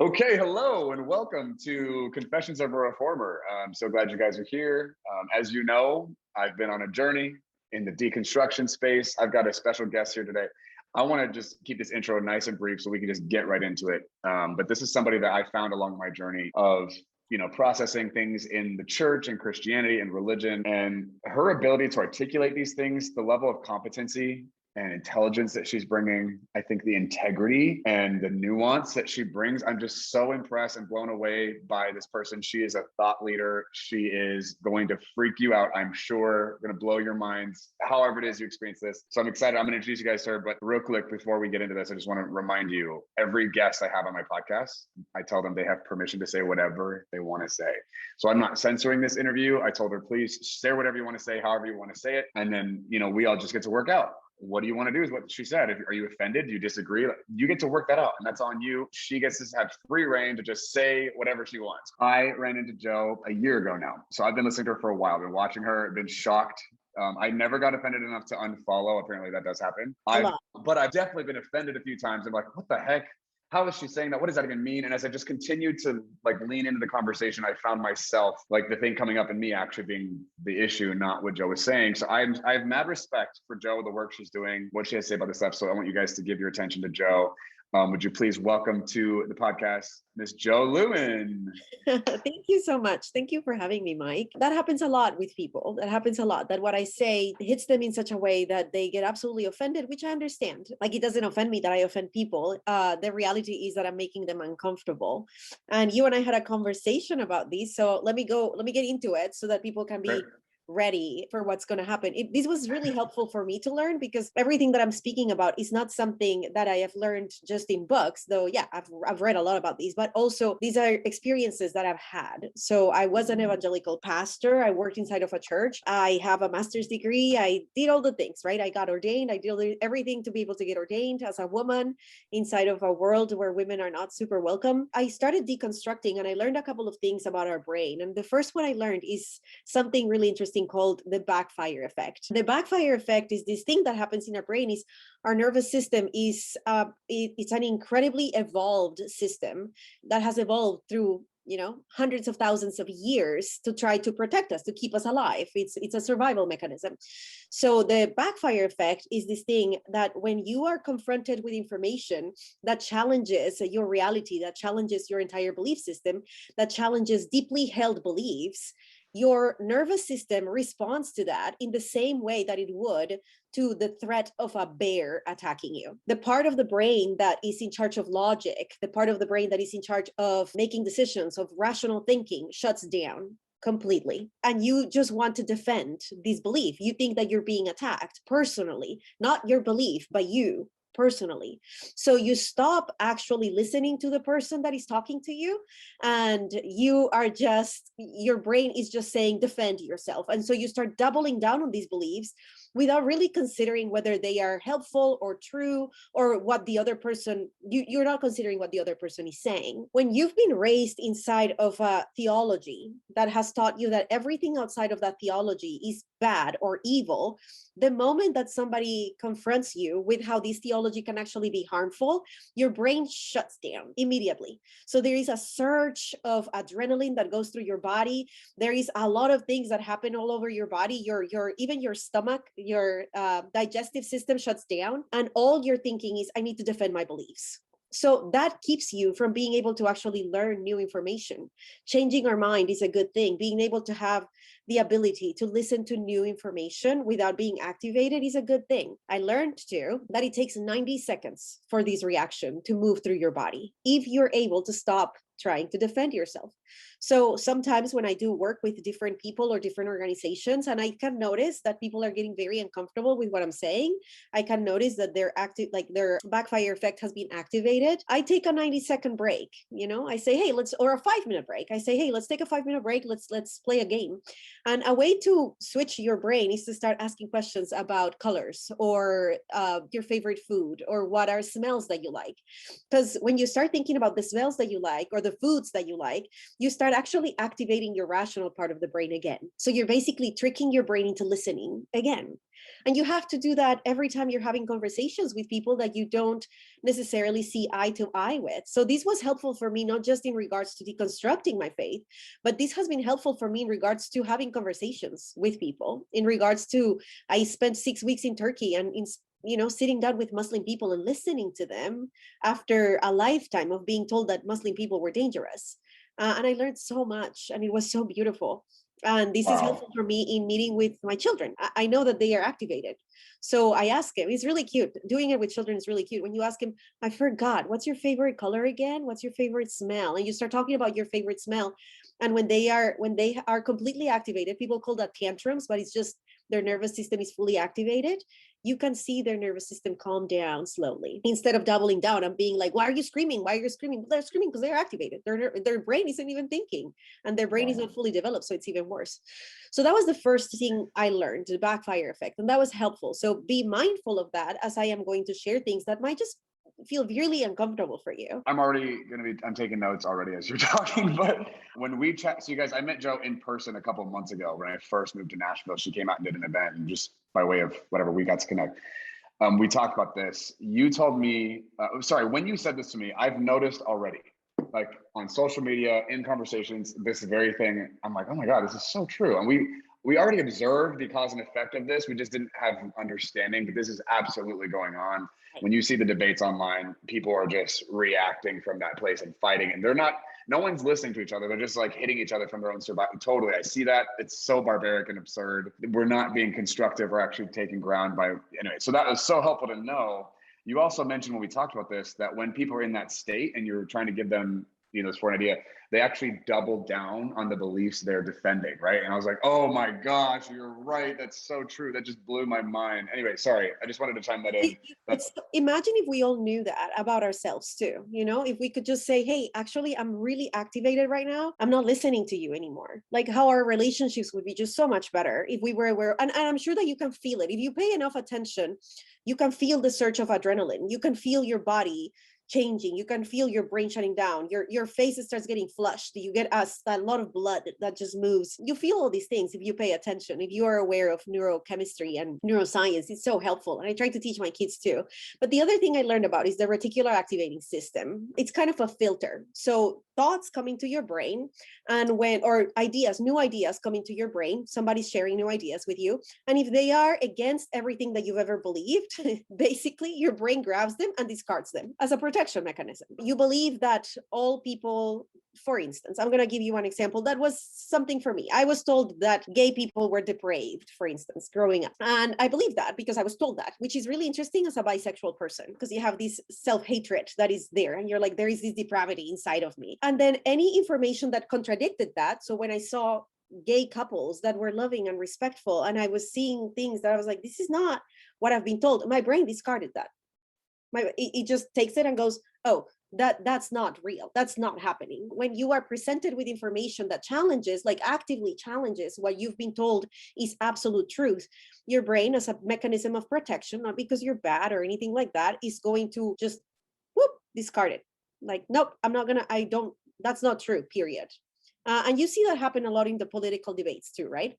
Okay, hello and welcome to Confessions of a Reformer. I'm so glad you guys are here. As you know, I've been on a journey in the deconstruction space. I've got a special guest here today. I want to just keep this intro nice and brief so we can just get right into it. But this is somebody that I found along my journey of processing things in the church and Christianity and religion, and her ability to articulate these things, the level of competency and intelligence that she's bringing, I think the integrity and the nuance that she brings, I'm just so impressed and blown away by this person. She is a thought leader. She is going to freak you out, I'm sure, going to blow your minds, however it is you experience this. So I'm excited. I'm going to introduce you guys to her, but real quick, before we get into this, I just want to remind you, every guest I have on my podcast, I tell them they have permission to say whatever they want to say. So I'm not censoring this interview. I told her, please say whatever you want to say, however you want to say it. And then, we all just get to work out. What do you want to do is what she said. Are you offended? Do you disagree? You get to work that out, and that's on you. She gets to have free reign to just say whatever she wants. I ran into Jo a year ago now. So I've been listening to her for a while, been watching her, been shocked. I never got offended enough to unfollow. Apparently that does happen. But I've definitely been offended a few times. I'm like, what the heck? How is she saying that? What does that even mean? And as I just continued to lean into the conversation, I found myself the thing coming up in me actually being the issue, not what Jo was saying. So I have mad respect for Jo, the work she's doing, what she has to say about this stuff. So I want you guys to give your attention to Jo. Would you please welcome to the podcast, Miss Jo Luehmann? Thank you so much. Thank you for having me, Mike. That happens a lot with people. That happens a lot, that what I say hits them in such a way that they get absolutely offended, which I understand. It doesn't offend me that I offend people. The reality is that I'm making them uncomfortable. And you and I had a conversation about this. So let me get into it so that people can be Great. ready for what's going to happen. This was really helpful for me to learn, because everything that I'm speaking about is not something that I have learned just in books, though. Yeah, I've read a lot about these, but also these are experiences that I've had. So I was an evangelical pastor. I worked inside of a church. I have a master's degree. I did all the things, right? I got ordained. I did everything to be able to get ordained as a woman inside of a world where women are not super welcome. I started deconstructing and I learned a couple of things about our brain. And the first one I learned is something really interesting called the backfire effect. The backfire effect is this thing that happens in our brain. Is our nervous system is it's an incredibly evolved system that has evolved through hundreds of thousands of years to try to protect us, to keep us alive. It's a survival mechanism. So the backfire effect is this thing that when you are confronted with information that challenges your reality, that challenges your entire belief system, that challenges deeply held beliefs, your nervous system responds to that in the same way that it would to the threat of a bear attacking you. The part of the brain that is in charge of logic, the part of the brain that is in charge of making decisions, of rational thinking, shuts down completely. And you just want to defend this belief. You think that you're being attacked personally, not your belief, but you personally. So you stop actually listening to the person that is talking to you, and your brain is just saying defend yourself. And so you start doubling down on these beliefs without really considering whether they are helpful or true, or what the other person, you're not considering what the other person is saying. When you've been raised inside of a theology that has taught you that everything outside of that theology is bad or evil, the moment that somebody confronts you with how this theology can actually be harmful, your brain shuts down immediately. So there is a surge of adrenaline that goes through your body. There is a lot of things that happen all over your body. Even your stomach, your digestive system shuts down, and all you're thinking is, I need to defend my beliefs. So that keeps you from being able to actually learn new information. Changing our mind is a good thing. Being able to have the ability to listen to new information without being activated is a good thing. I learned too that it takes 90 seconds for this reaction to move through your body if you're able to stop trying to defend yourself. So sometimes when I do work with different people or different organizations, and I can notice that people are getting very uncomfortable with what I'm saying, I can notice that their backfire effect has been activated. I take a 90-second break. I say, hey, or a 5-minute break. I say, hey, let's take a 5-minute break. Let's play a game. And a way to switch your brain is to start asking questions about colors, or your favorite food, or what are smells that you like. Because when you start thinking about the smells that you like, or the foods that you like, you start actually activating your rational part of the brain again. So you're basically tricking your brain into listening again. And you have to do that every time you're having conversations with people that you don't necessarily see eye to eye with. So this was helpful for me, not just in regards to deconstructing my faith, but this has been helpful for me in regards to having conversations with people, in regards to, I spent 6 weeks in Turkey and sitting down with Muslim people and listening to them after a lifetime of being told that Muslim people were dangerous. And I learned so much, and it was so beautiful. And this is helpful Wow. for me in meeting with my children. I know that they are activated. So I ask him, it's really cute. Doing it with children is really cute. When you ask him, I forgot, what's your favorite color again? What's your favorite smell? And you start talking about your favorite smell. And when they are completely activated, people call that tantrums, but it's just their nervous system is fully activated. You can see their nervous system calm down slowly instead of doubling down and being like, why are you screaming? Why are you screaming? They're screaming because they're activated. Their brain isn't even thinking, and their brain is Wow. not fully developed. So it's even worse. So that was the first thing I learned, the backfire effect. And that was helpful. So be mindful of that as I am going to share things that might just feel really uncomfortable for you. I'm taking notes already as you're talking, but when we chat, so you guys, I met Joe in person a couple of months ago when I first moved to Nashville. She came out and did an event, and just by way of whatever, we got to connect. We talked about this. You told me, when you said this to me, I've noticed already, like on social media, in conversations, this very thing. I'm like, oh my God, this is so true. And we already observed the cause and effect of this. We just didn't have understanding, but this is absolutely going on. When you see the debates online, people are just reacting from that place and fighting, and no one's listening to each other. They're just like hitting each other from their own survival. Totally. I see that. It's so barbaric and absurd. We're not being constructive or actually taking ground anyway. So that was so helpful to know. You also mentioned when we talked about this, that when people are in that state and you're trying to give them, this for an idea, they actually double down on the beliefs they're defending, right? And I was like, oh my gosh, you're right. That's so true. That just blew my mind. Anyway, sorry. I just wanted to chime that in. Imagine if we all knew that about ourselves too. If we could just say, hey, actually, I'm really activated right now. I'm not listening to you anymore. Like how our relationships would be just so much better if we were aware. And I'm sure that you can feel it. If you pay enough attention, you can feel the surge of adrenaline. You can feel your body changing. You can feel your brain shutting down. Your face starts getting flushed. You get a lot of blood that just moves. You feel all these things if you pay attention. If you are aware of neurochemistry and neuroscience, it's so helpful. And I try to teach my kids too. But the other thing I learned about is the reticular activating system. It's kind of a filter. So thoughts coming to your brain, or new ideas coming to your brain, somebody's sharing new ideas with you. And if they are against everything that you've ever believed, basically your brain grabs them and discards them as a protection mechanism. You believe that all people, for instance, I'm going to give you one example that was something for me. I was told that gay people were depraved, for instance, growing up. And I believe that because I was told that, which is really interesting as a bisexual person, because you have this self-hatred that is there. And you're like, there is this depravity inside of me. And then any information that contradicted that. So when I saw gay couples that were loving and respectful, and I was seeing things that I was like, this is not what I've been told, my brain discarded that. It just takes it and goes, oh, that's not real. That's not happening. When you are presented with information that challenges, like actively challenges what you've been told is absolute truth, your brain, as a mechanism of protection, not because you're bad or anything like that, is going to just discard it. Like, nope, that's not true, period. And you see that happen a lot in the political debates too, right?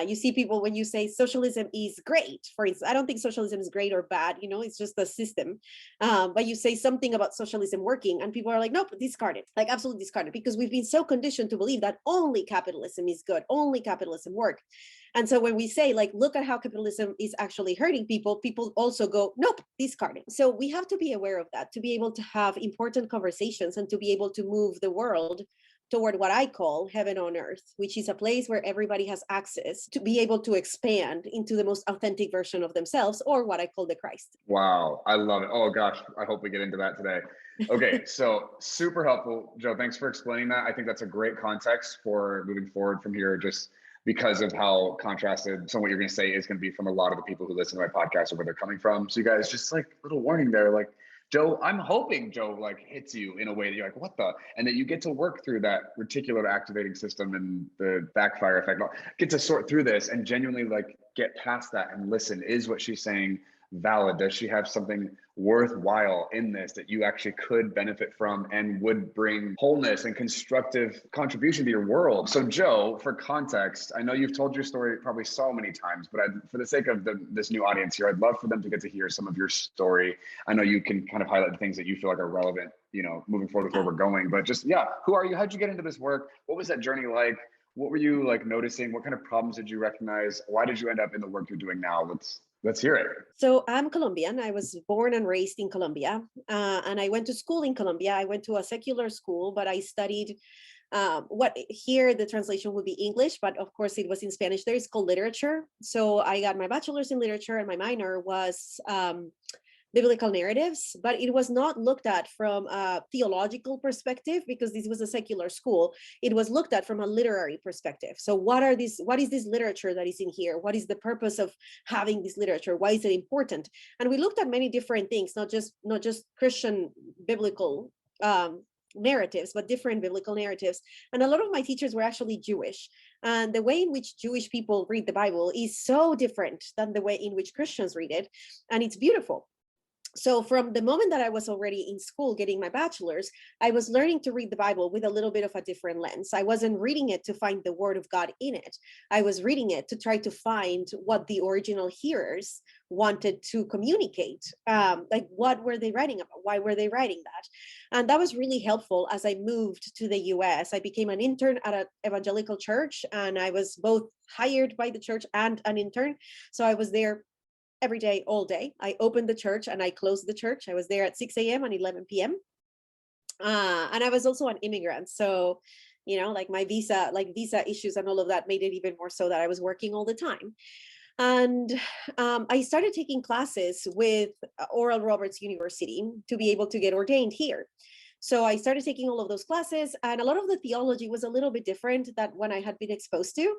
You see people, when you say socialism is great, for instance, I don't think socialism is great or bad, it's just a system. But you say something about socialism working and people are like, nope, discard it, like absolutely discard it, because we've been so conditioned to believe that only capitalism is good, only capitalism works. And so when we say, like, look at how capitalism is actually hurting people, people also go, nope, discard it. So we have to be aware of that, to be able to have important conversations and to be able to move the world toward what I call heaven on earth, which is a place where everybody has access to be able to expand into the most authentic version of themselves, or what I call the Christ. Wow, I love it. Oh gosh, I hope we get into that today. Okay, so super helpful, Joe. Thanks for explaining that. I think that's a great context for moving forward from here, just because of how contrasted some of what you're going to say is going to be from a lot of the people who listen to my podcast or where they're coming from. So you guys, just like little warning there, like, Joe, I'm hoping Joe like hits you in a way that you're like, what the? And that you get to work through that reticular activating system and the backfire effect. Get to sort through this and genuinely like get past that and listen. Is what she's saying valid? Does she have something worthwhile in this that you actually could benefit from and would bring wholeness and constructive contribution to your world? So Joe, for context, I know you've told your story probably so many times, but for the sake of this new audience here, I'd love for them to get to hear some of your story. I know you can kind of highlight the things that you feel like are relevant, moving forward with where we're going, but just, yeah, who are you? How'd you get into this work? What was that journey like? What were you like noticing? What kind of problems did you recognize? Why did you end up in the work you're doing now? Let's hear it. So I'm Colombian. I was born and raised in Colombia, and I went to school in Colombia. I went to a secular school, but I studied what here the translation would be English, but of course it was in Spanish. There is called literature. So I got my bachelor's in literature, and my minor was biblical narratives, but it was not looked at from a theological perspective because this was a secular school. It was looked at from a literary perspective. So what is this literature that is in here? What is the purpose of having this literature? Why is it important? And we looked at many different things, not just Christian biblical narratives, but different biblical narratives. And a lot of my teachers were actually Jewish. And the way in which Jewish people read the Bible is so different than the way in which Christians read it. And it's beautiful. So from the moment that I was already in school getting my bachelor's, I was learning to read the Bible with a little bit of a different lens. I wasn't reading it to find the word of God in it. I was reading it to try to find what the original hearers wanted to communicate. Like, what were they writing about? Why were they writing that? And that was really helpful as I moved to the US. I became an intern at an evangelical church, and I was both hired by the church and an intern. So I was there every day, all day. I opened the church and I closed the church. I was there at 6 a.m. and 11 p.m. And I was also an immigrant. So, like my visa issues and all of that made it even more so that I was working all the time. And I started taking classes with Oral Roberts University to be able to get ordained here. So I started taking all of those classes, and a lot of the theology was a little bit different than when I had been exposed to.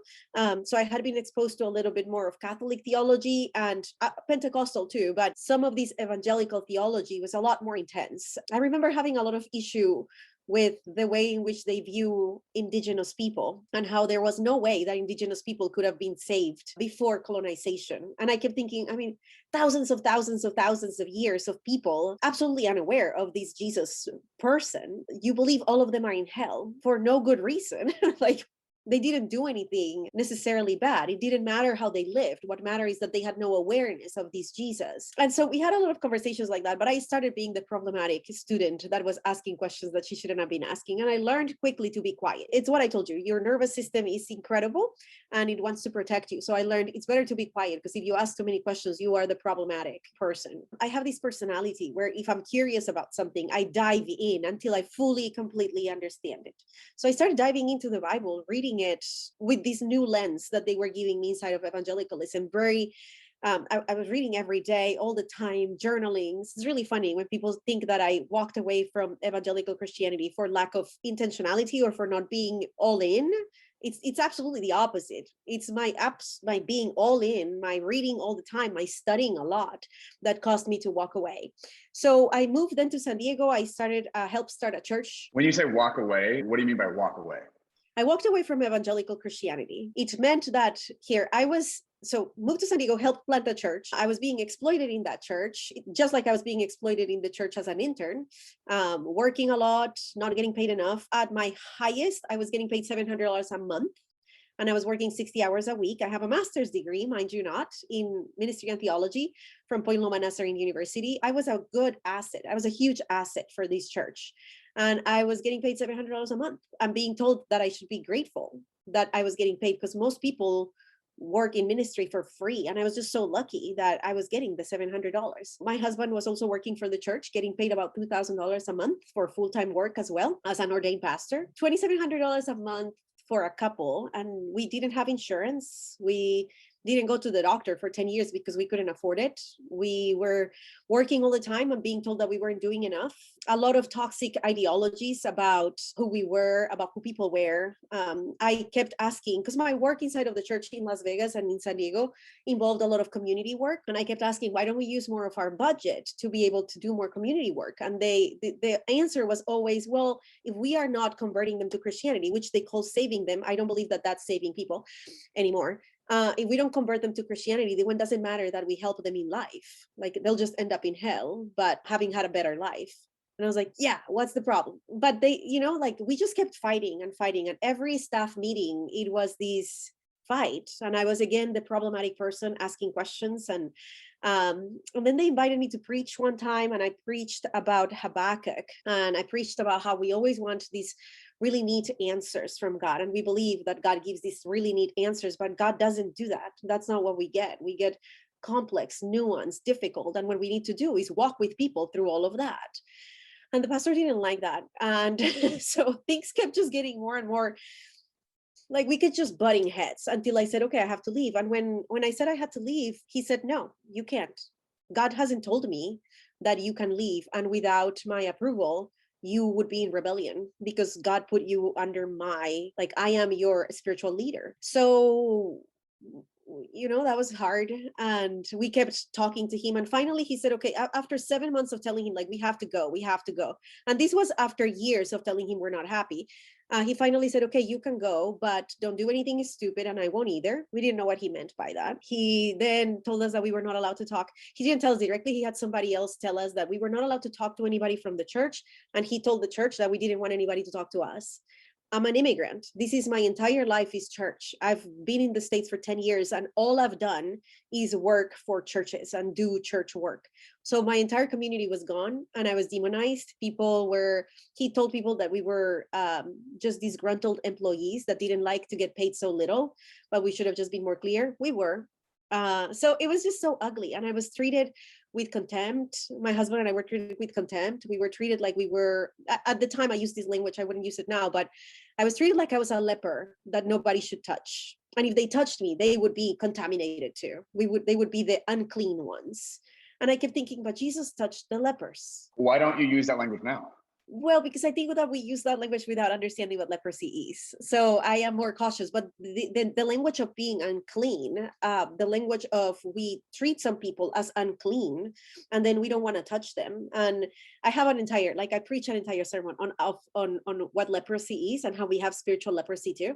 So I had been exposed to a little bit more of Catholic theology and Pentecostal too, but some of this evangelical theology was a lot more intense. I remember having a lot of issue with the way in which they view indigenous people and how there was no way that indigenous people could have been saved before colonization. And I kept thinking, thousands of years of people absolutely unaware of this Jesus person. You believe all of them are in hell for no good reason. Like, they didn't do anything necessarily bad. It didn't matter how they lived. What mattered is that they had no awareness of this Jesus. And so we had a lot of conversations like that, but I started being the problematic student that was asking questions that she shouldn't have been asking. And I learned quickly to be quiet. It's what I told you. Your nervous system is incredible and it wants to protect you. So I learned it's better to be quiet, because if you ask too many questions, you are the problematic person. I have this personality where if I'm curious about something, I dive in until I fully, completely understand it. So I started diving into the Bible, reading it with this new lens that they were giving me inside of evangelicalism. I was reading every day, all the time, journaling. It's really funny when people think that I walked away from evangelical Christianity for lack of intentionality or for not being all in. It's absolutely the opposite. It's my being all in, my reading all the time, my studying a lot that caused me to walk away. So I moved then to San Diego. I started helped start a church. When you say walk away, what do you mean by walk away? I walked away from evangelical Christianity. It meant that moved to San Diego, helped plant a church. I was being exploited in that church, just like I was being exploited in the church as an intern, working a lot, not getting paid enough. At my highest, I was getting paid $700 a month, and I was working 60 hours a week. I have a master's degree, mind you not, in ministry and theology from Leuhman Nazarene University. I was a good asset. I was a huge asset for this church. And I was getting paid $700 a month. I'm being told that I should be grateful that I was getting paid, because most people work in ministry for free. And I was just so lucky that I was getting the $700. My husband was also working for the church, getting paid about $2,000 a month for full-time work as well as an ordained pastor. $2,700 a month for a couple. And we didn't have insurance. We didn't go to the doctor for 10 years because we couldn't afford it. We were working all the time and being told that we weren't doing enough. A lot of toxic ideologies about who we were, about who people were. I kept asking, because my work inside of the church in Las Vegas and in San Diego involved a lot of community work. And I kept asking, why don't we use more of our budget to be able to do more community work? And the answer was always, well, if we are not converting them to Christianity, which they call saving them, I don't believe that that's saving people anymore. If we don't convert them to Christianity, then it doesn't matter that we help them in life. Like they'll just end up in hell, but having had a better life. And I was like, yeah, what's the problem? But they, like we just kept fighting and fighting. At every staff meeting, it was this fight. And I was again the problematic person asking questions. And then they invited me to preach one time, and I preached about Habakkuk, and I preached about how we always want these really neat answers from God. And we believe that God gives these really neat answers, but God doesn't do that. That's not what we get. We get complex, nuanced, difficult. And what we need to do is walk with people through all of that. And the pastor didn't like that. And so things kept just getting more and more like we could just butting heads until I said, okay, I have to leave. And when I said I had to leave, he said, no, you can't. God hasn't told me that you can leave. And without my approval, you would be in rebellion because God put you under like I am your spiritual leader. So, that was hard. And we kept talking to him. And finally he said, okay, after 7 months of telling him, like, we have to go. And this was after years of telling him we're not happy. He finally said, okay, you can go, but don't do anything stupid. And I won't either. We didn't know what he meant by that. He then told us that we were not allowed to talk. He didn't tell us directly. He had somebody else tell us that we were not allowed to talk to anybody from the church. And he told the church that we didn't want anybody to talk to us. I'm an immigrant. This is my entire life is church. I've been in the States for 10 years and all I've done is work for churches and do church work. So my entire community was gone and I was demonized. He told people that we were just disgruntled employees that didn't like to get paid so little, but we should have just been more clear. We were. So it was just so ugly. And I was treated with contempt. My husband and I were treated with contempt. We were treated like we were, at the time I used this language, I wouldn't use it now, but I was treated like I was a leper that nobody should touch. And if they touched me, they would be contaminated too. They would be the unclean ones. And I kept thinking, but Jesus touched the lepers. Why don't you use that language now? Well, because I think that we use that language without understanding what leprosy is. So I am more cautious, but the language of being unclean, the language of we treat some people as unclean and then we don't want to touch them. And I have I preach an entire sermon on what leprosy is and how we have spiritual leprosy too.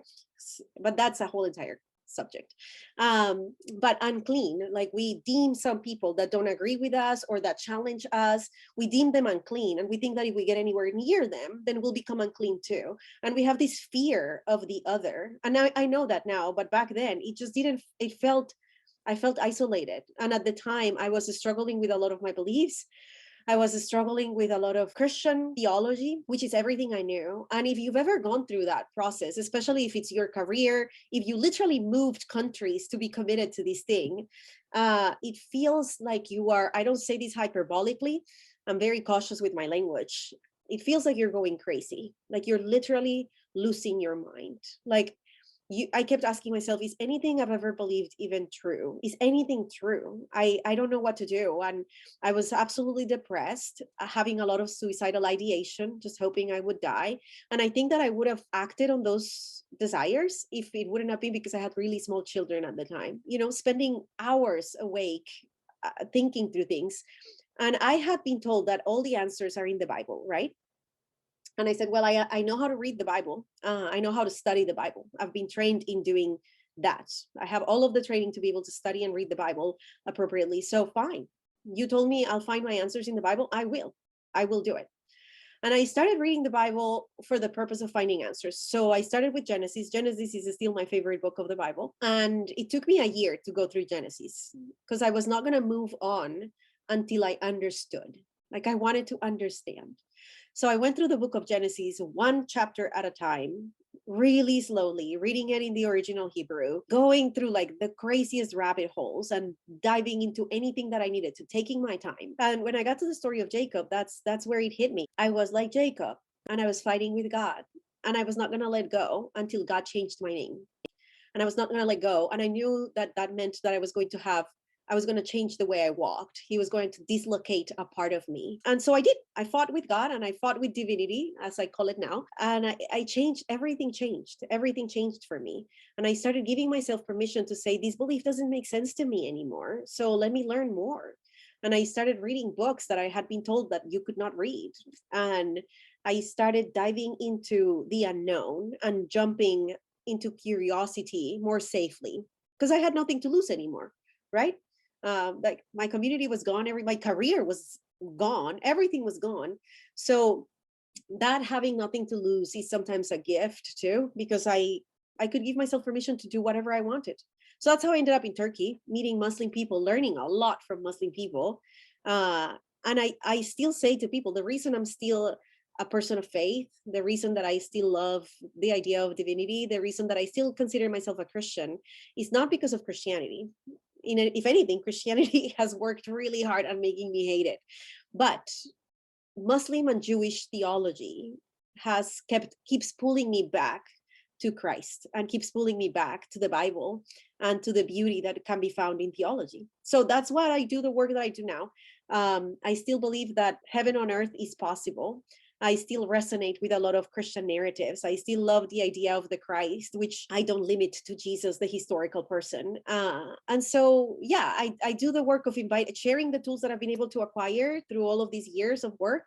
But that's a whole entire subject. But unclean, like we deem some people that don't agree with us or that challenge us, we deem them unclean. And we think that if we get anywhere near them, then we'll become unclean too. And we have this fear of the other. And now I know that now, but back then I felt isolated. And at the time I was struggling with a lot of my beliefs. I was struggling with a lot of Christian theology, which is everything I knew. And if you've ever gone through that process, especially if it's your career, if you literally moved countries to be committed to this thing, it feels like you are, I don't say this hyperbolically, I'm very cautious with my language. It feels like you're going crazy, like you're literally losing your mind. Like I kept asking myself, is anything I've ever believed even true? Is anything true? I don't know what to do. And I was absolutely depressed, having a lot of suicidal ideation, just hoping I would die. And I think that I would have acted on those desires if it wouldn't have been because I had really small children at the time, spending hours awake, thinking through things. And I had been told that all the answers are in the Bible, right? And I said, well, I know how to read the Bible. I know how to study the Bible. I've been trained in doing that. I have all of the training to be able to study and read the Bible appropriately. So fine. You told me I'll find my answers in the Bible. I will do it. And I started reading the Bible for the purpose of finding answers. So I started with Genesis. Genesis is still my favorite book of the Bible. And it took me a year to go through Genesis because I was not going to move on until I understood. Like I wanted to understand. So I went through the book of Genesis, one chapter at a time, really slowly, reading it in the original Hebrew, going through like the craziest rabbit holes and diving into anything that I needed to, taking my time. And when I got to the story of Jacob, that's where it hit me. I was like Jacob and I was fighting with God and I was not going to let go until God changed my name. And I was not going to let go. And I knew that that meant that I was going to change the way I walked. He was going to dislocate a part of me. And so I did. I fought with God and I fought with divinity, as I call it now. And I changed, everything changed. Everything changed for me. And I started giving myself permission to say, this belief doesn't make sense to me anymore. So let me learn more. And I started reading books that I had been told that you could not read. And I started diving into the unknown and jumping into curiosity more safely. because I had nothing to lose anymore, right? Like my community was gone, my career was gone, everything was gone. So that having nothing to lose is sometimes a gift too, because I could give myself permission to do whatever I wanted. So that's how I ended up in Turkey, meeting Muslim people, learning a lot from Muslim people. And I still say to people, the reason I'm still a person of faith, the reason that I still love the idea of divinity, the reason that I still consider myself a Christian is not because of Christianity. If anything, Christianity has worked really hard on making me hate it. But Muslim and Jewish theology keeps pulling me back to Christ and keeps pulling me back to the Bible and to the beauty that can be found in theology. So that's why I do the work that I do now. I still believe that heaven on earth is possible. I still resonate with a lot of Christian narratives. I still love the idea of the Christ, which I don't limit to Jesus, the historical person. And so, yeah, I do the work of sharing the tools that I've been able to acquire through all of these years of work.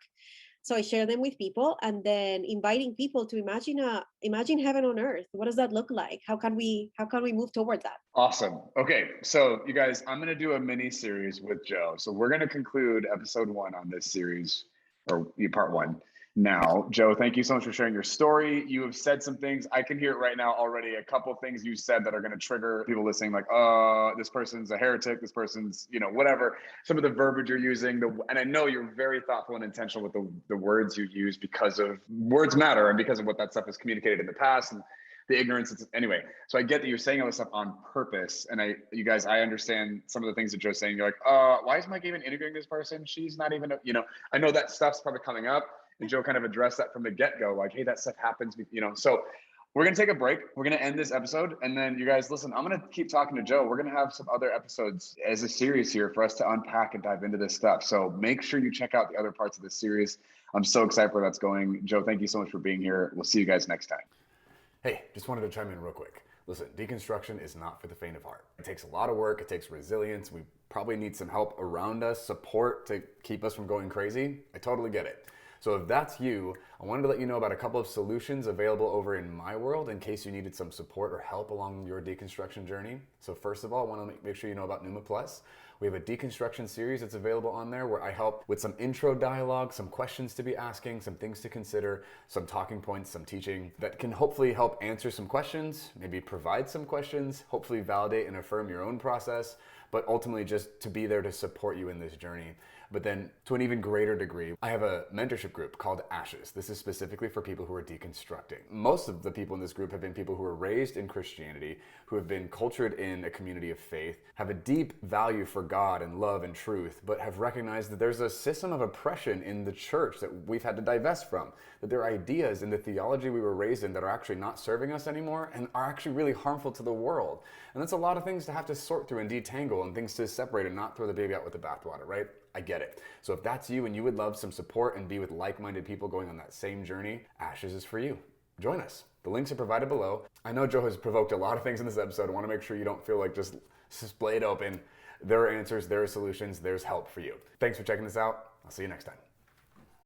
So I share them with people, and then inviting people to imagine heaven on earth. What does that look like? How can we move toward that? Awesome. Okay, so you guys, I'm going to do a mini series with Joe. So we're going to conclude episode 1 on this series, or part 1. Now, Joe, thank you so much for sharing your story. You have said some things. I can hear it right now already. A couple of things you said that are going to trigger people listening, like, this person's a heretic. This person's, whatever. Some of the verbiage you're using, and I know you're very thoughtful and intentional with the words you use, because of words matter and because of what that stuff has communicated in the past and the ignorance. Anyway, so I get that you're saying all this stuff on purpose. And I understand some of the things that Joe's saying. You're like, why is Mike even interviewing this person? She's not even, I know that stuff's probably coming up. And Joe kind of addressed that from the get-go, like, hey, that stuff happens, So we're going to take a break. We're going to end this episode. And then you guys, listen, I'm going to keep talking to Joe. We're going to have some other episodes as a series here for us to unpack and dive into this stuff. So make sure you check out the other parts of this series. I'm so excited where that's going. Joe, thank you so much for being here. We'll see you guys next time. Hey, just wanted to chime in real quick. Listen, deconstruction is not for the faint of heart. It takes a lot of work. It takes resilience. We probably need some help around us, support to keep us from going crazy. I totally get it. So if that's you, I wanted to let you know about a couple of solutions available over in my world in case you needed some support or help along your deconstruction journey. So first of all, I want to make sure you know about Pneuma Plus. We have a deconstruction series that's available on there where I help with some intro dialogue, some questions to be asking, some things to consider, some talking points, some teaching that can hopefully help answer some questions, maybe provide some questions, hopefully validate and affirm your own process, but ultimately just to be there to support you in this journey. But then to an even greater degree, I have a mentorship group called Ashes. This is specifically for people who are deconstructing. Most of the people in this group have been people who were raised in Christianity, who have been cultured in a community of faith, have a deep value for God and love and truth, but have recognized that there's a system of oppression in the church that we've had to divest from, that there are ideas in the theology we were raised in that are actually not serving us anymore and are actually really harmful to the world. And that's a lot of things to have to sort through and detangle and things to separate and not throw the baby out with the bathwater, right? I get it. So if that's you and you would love some support and be with like-minded people going on that same journey, Ashes is for you. Join us. The links are provided below. I know Joe has provoked a lot of things in this episode. I want to make sure you don't feel like just splayed open. There are answers, there are solutions, there's help for you. Thanks for checking this out. I'll see you next time.